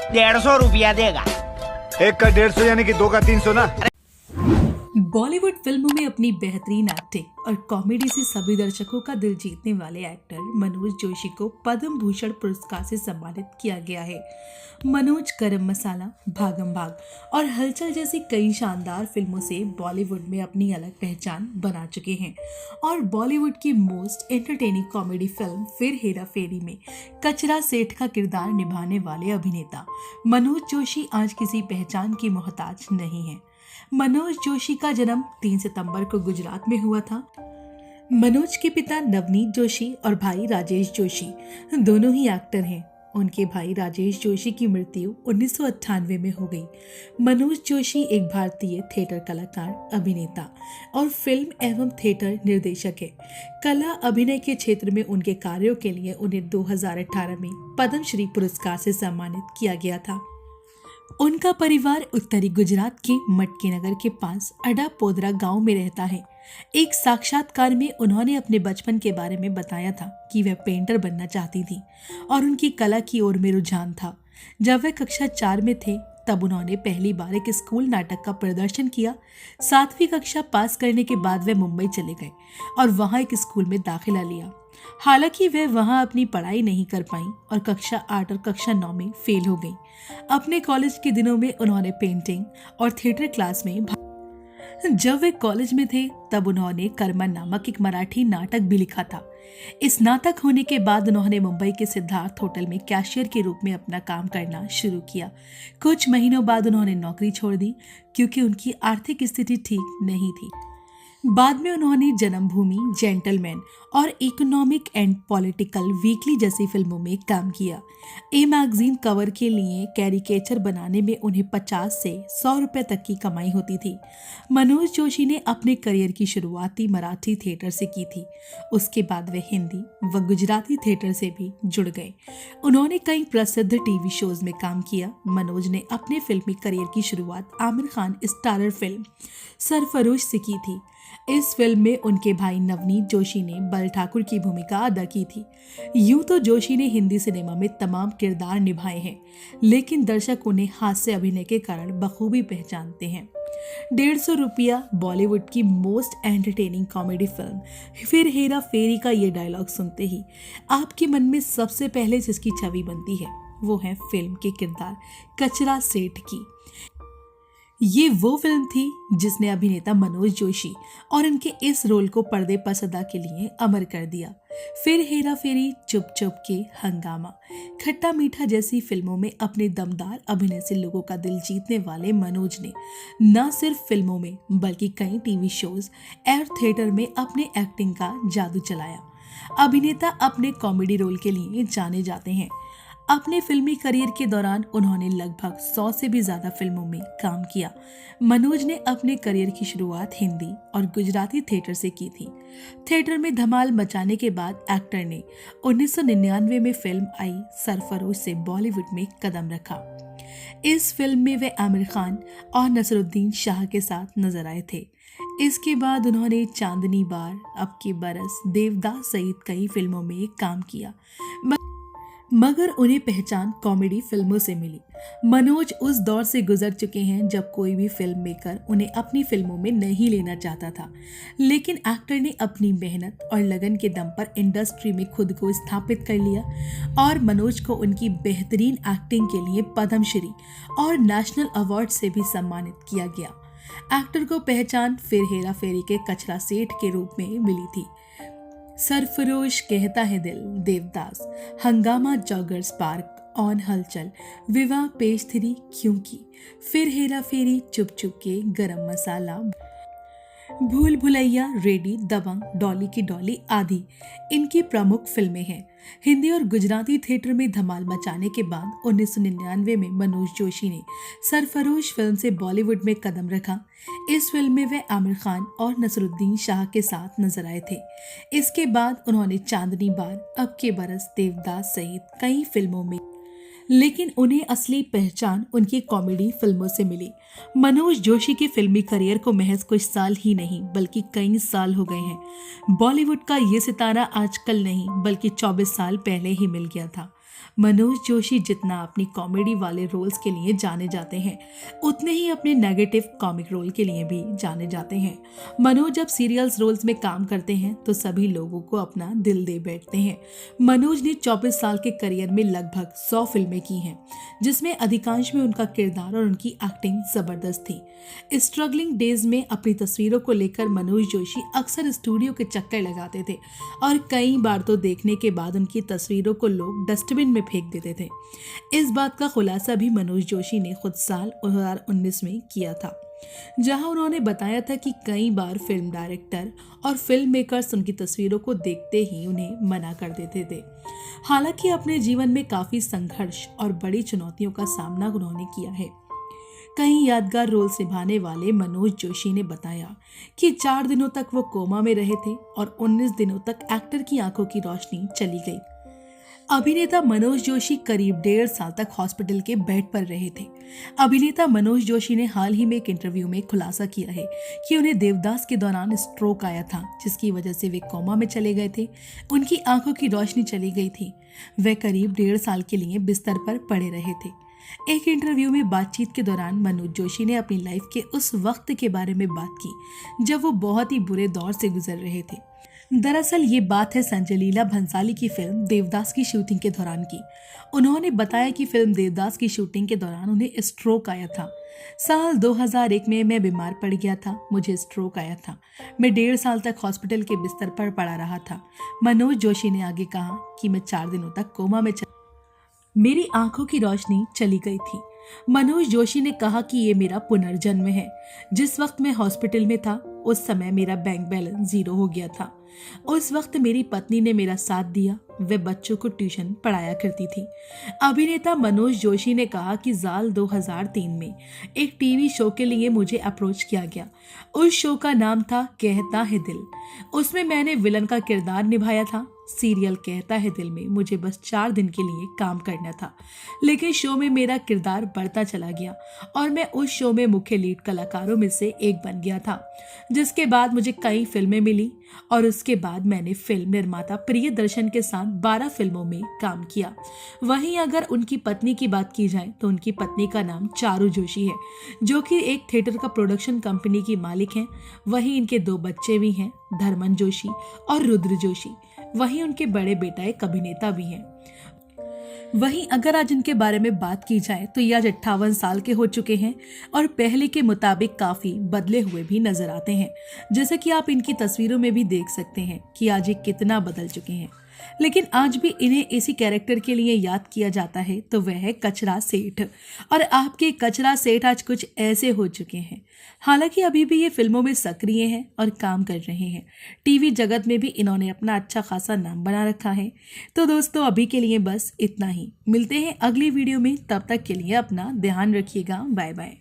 150 देगा। एक का 150 यानी कि दो का 300 ना। बॉलीवुड फिल्मों में अपनी बेहतरीन एक्टिंग और कॉमेडी से सभी दर्शकों का दिल जीतने वाले एक्टर मनोज जोशी को पद्म भूषण पुरस्कार से सम्मानित किया गया है। मनोज गरम मसाला, भागम भाग और हलचल जैसी कई शानदार फिल्मों से बॉलीवुड में अपनी अलग पहचान बना चुके हैं और बॉलीवुड की मोस्ट एंटरटेनिंग कॉमेडी फिल्म फिर हेरा फेरी में कचरा सेठ का किरदार निभाने वाले अभिनेता मनोज जोशी आज किसी पहचान की मोहताज नहीं है। मनोज जोशी का जन्म 3 सितंबर को गुजरात में हुआ था। मनोज के पिता नवनीत जोशी और भाई राजेश जोशी दोनों ही एक्टर हैं। उनके भाई राजेश जोशी की मृत्यु 1998 में हो गई। मनोज जोशी एक भारतीय थिएटर कलाकार, अभिनेता और फिल्म एवं थिएटर निर्देशक है। कला अभिनय के क्षेत्र में उनके कार्यों के लिए उन्हें 2018 में पद्मश्री पुरस्कार से सम्मानित किया गया था। उनका परिवार उत्तरी गुजरात के मटकी नगर के पास अडा पोदरा गांव में रहता है। एक साक्षात्कार में उन्होंने अपने बचपन के बारे में बताया था कि वह पेंटर बनना चाहती थी और उनकी कला की ओर में रुझान था। जब वह कक्षा 4 में थे तब उन्होंने पहली बार एक स्कूल नाटक का प्रदर्शन किया। 7वीं कक्षा पास करने के बाद वे मुंबई चले गए और वहां एक स्कूल में दाखिला लिया। हालांकि वे वहां अपनी पढ़ाई नहीं कर पाई और कक्षा 8 और कक्षा 9 में फेल हो गई। अपने कॉलेज के दिनों में उन्होंने पेंटिंग और थिएटर क्लास में जब वे कॉलेज में थे तब उन्होंने कर्मा नामक एक मराठी नाटक भी लिखा था। इस नाटक होने के बाद उन्होंने मुंबई के सिद्धार्थ होटल में कैशियर के रूप में अपना काम करना शुरू किया। कुछ महीनों बाद उन्होंने नौकरी छोड़ दी क्योंकि उनकी आर्थिक स्थिति ठीक नहीं थी। बाद में उन्होंने जन्मभूमि, जेंटलमैन और इकोनॉमिक एंड पॉलिटिकल वीकली जैसी फिल्मों में काम किया। ए मैगजीन कवर के लिए कैरिकेचर बनाने में उन्हें 50 से 100 रुपए तक की कमाई होती थी। मनोज जोशी ने अपने करियर की शुरुआती मराठी थिएटर से की थी। उसके बाद वे हिंदी व गुजराती थिएटर से भी जुड़ गए। उन्होंने कई प्रसिद्ध टीवी शोज में काम किया। मनोज ने अपने फिल्मी करियर की शुरुआत आमिर खान स्टारर फिल्म सरफरोश से की थी। इस फिल्म में उनके भाई नवनीत जोशी ने बल ठाकुर की भूमिका अदा की थी। यूं तो जोशी ने हिंदी सिनेमा में तमाम किरदार निभाए हैं, लेकिन दर्शक उन्हें हास्य अभिनय के कारण बखूबी पहचानते हैं। 150 रुपया बॉलीवुड की मोस्ट एंटरटेनिंग कॉमेडी फिल्म फिर हेरा फेरी का ये डायलॉग सुनते ही आपके मन में सबसे पहले जिसकी छवि बनती है वो है फिल्म के किरदार कचरा सेठ की। ये वो फिल्म थी जिसने अभिनेता मनोज जोशी और इनके इस रोल को पर्दे पर सदा के लिए अमर कर दिया। फिर हेरा फेरी, चुप चुप के, हंगामा, खट्टा मीठा जैसी फिल्मों में अपने दमदार अभिनय से लोगों का दिल जीतने वाले मनोज ने न सिर्फ फिल्मों में बल्कि कई टीवी शोज और थिएटर में अपने एक्टिंग का जादू चलाया। अभिनेता अपने कॉमेडी रोल के लिए जाने जाते हैं। अपने फिल्मी करियर के दौरान उन्होंने लगभग 100 से भी ज्यादा फिल्मों में काम किया। मनोज ने अपने करियर की शुरुआत हिंदी और गुजराती थिएटर से की थी। थिएटर में धमाल मचाने के बाद एक्टर ने 1999 में फिल्म आई सरफरोश से बॉलीवुड में कदम रखा। इस फिल्म में वे आमिर खान और नसरुद्दीन शाह के साथ नजर आए थे। इसके बाद उन्होंने चांदनी बार, अब की बरस, देवदास सहित कई फिल्मों में काम किया, मगर उन्हें पहचान कॉमेडी फिल्मों से मिली। मनोज उस दौर से गुजर चुके हैं जब कोई भी फिल्म मेकर उन्हें अपनी फिल्मों में नहीं लेना चाहता था, लेकिन एक्टर ने अपनी मेहनत और लगन के दम पर इंडस्ट्री में खुद को स्थापित कर लिया और मनोज को उनकी बेहतरीन एक्टिंग के लिए पद्मश्री और नेशनल अवार्ड से भी सम्मानित किया गया। एक्टर को पहचान फिर हेरा फेरी के कचरा सेठ के रूप में मिली थी। सरफरोश, कहता है दिल, देवदास, हंगामा, जॉगर्स पार्क, ऑन हलचल, विवाह, पेश 3, क्योंकि, फिर हेरा फेरी, चुप चुप के, गरम मसाला, भूल भुलैया, रेडी, दबंग, डॉली की डॉली आदि इनकी प्रमुख फिल्में हैं। हिंदी और गुजराती थिएटर में धमाल मचाने के बाद 1999 में मनोज जोशी ने सरफरोश फिल्म से बॉलीवुड में कदम रखा। इस फिल्म में वे आमिर खान और नसरुद्दीन शाह के साथ नजर आए थे। इसके बाद उन्होंने चांदनी बार, अब के बरस, देवदास सहित कई फिल्मों में, लेकिन उन्हें असली पहचान उनकी कॉमेडी फिल्मों से मिली। मनोज जोशी के फिल्मी करियर को महज कुछ साल ही नहीं बल्कि कई साल हो गए हैं। बॉलीवुड का ये सितारा आजकल नहीं बल्कि 24 साल पहले ही मिल गया था। मनोज जोशी जितना अपनी कॉमेडी वाले रोल्स के लिए जाने जाते हैं, उतने ही अपने नेगेटिव कॉमिक रोल के लिए भी जाने जाते हैं। मनोज जब सीरियल्स रोल्स में काम करते हैं तो सभी लोगों को अपना दिल दे बैठते हैं। मनोज ने 24 साल के करियर में लगभग 100 फिल्में की हैं, जिसमें अधिकांश में उनका किरदार और उनकी एक्टिंग जबरदस्त थी। स्ट्रगलिंग डेज में अपनी तस्वीरों को लेकर मनोज जोशी अक्सर स्टूडियो के चक्कर लगाते थे और कई बार तो देखने के बाद उनकी तस्वीरों को लोग डस्टबिन में फेंक देते थे। इस बात का खुलासा भी मनोज जोशी ने खुद साल 2019 में किया था, जहां उन्होंने बताया था कि कई बार फिल्म डायरेक्टर और फिल्म मेकर्स उनकी तस्वीरों को देखते ही उन्हें मना कर देते थे। हालांकि अपने जीवन में काफी संघर्ष और बड़ी चुनौतियों का सामना उन्होंने किया है। कई यादगार रोल निभाने वाले मनोज जोशी ने बताया कि 4 दिनों तक वो कोमा में रहे थे और 19 दिनों तक एक्टर की आंखों की रोशनी चली गई। अभिनेता मनोज जोशी करीब 1.5 साल तक हॉस्पिटल के बेड पर रहे थे। अभिनेता मनोज जोशी ने हाल ही में एक इंटरव्यू में खुलासा किया है कि उन्हें देवदास के दौरान स्ट्रोक आया था, जिसकी वजह से वे कोमा में चले गए थे। उनकी आंखों की रोशनी चली गई थी। वे करीब 1.5 साल के लिए बिस्तर पर पड़े रहे थे। एक इंटरव्यू में बातचीत के दौरान मनोज जोशी ने अपनी लाइफ के उस वक्त के बारे में बात की जब वो बहुत ही बुरे दौर से गुजर रहे थे। दरअसल ये बात है संजय लीला भंसाली की फिल्म देवदास की शूटिंग के दौरान की। उन्होंने बताया कि फिल्म देवदास की शूटिंग के दौरान उन्हें स्ट्रोक आया था। साल 2001 में मैं बीमार पड़ गया था, मुझे स्ट्रोक आया था। मैं 1.5 साल तक हॉस्पिटल के बिस्तर पर पड़ा रहा था। मनोज जोशी ने आगे कहा कि मैं 4 दिनों तक कोमा में मेरी आंखों की रोशनी चली गई थी। मनोज जोशी ने कहा कि ये मेरा पुनर्जन्म है। जिस वक्त मैं हॉस्पिटल में था उस समय मेरा बैंक बैलेंस 0 हो गया था। उस वक्त मेरी पत्नी ने मेरा साथ दिया, वे बच्चों को ट्यूशन पढ़ाया करती थी। अभिनेता मनोज जोशी ने कहा कि साल 2003 में एक टीवी शो के लिए मुझे अप्रोच किया गया। उस शो का नाम था कहता है दिल। उसमें मैंने विलन का किरदार निभाया था। सीरियल कहता है दिल में मुझे बस 4 दिन के लिए काम करना था, लेकिन शो में मेरा किरदार बढ़ता चला गया और मैं उस शो में मुख्य लीड कलाकारों में से एक बन गया था। जिसके बाद मुझे कई फिल्में मिली और उसके बाद मैंने फिल्म निर्माता प्रियदर्शन के साथ 12 फिल्मों में काम किया। वहीं अगर उनकी पत्नी की बात की जाए तो उनकी पत्नी का नाम चारू जोशी है, जो कि एक थिएटर का प्रोडक्शन कंपनी की मालिक हैं। वहीं इनके 2 बच्चे भी हैं, धर्मन जोशी और रुद्र जोशी। वहीं उनके बड़े बेटा एक अभिनेता भी हैं। वहीं अगर आज इनके बारे में बात की जाए तो ये आज 58 साल के हो चुके हैं और पहले के मुताबिक काफी बदले हुए भी नजर आते हैं। जैसे कि आप इनकी तस्वीरों में भी देख सकते हैं कि आज ये कितना बदल चुके हैं, लेकिन आज भी इन्हें इसी कैरेक्टर के लिए याद किया जाता है, तो वह है कचरा सेठ। और आपके कचरा सेठ आज कुछ ऐसे हो चुके हैं। हालांकि अभी भी ये फिल्मों में सक्रिय हैं और काम कर रहे हैं। टीवी जगत में भी इन्होंने अपना अच्छा खासा नाम बना रखा है। तो दोस्तों अभी के लिए बस इतना ही। मिलते हैं अगली वीडियो में, तब तक के लिए अपना ध्यान रखिएगा। Bye bye.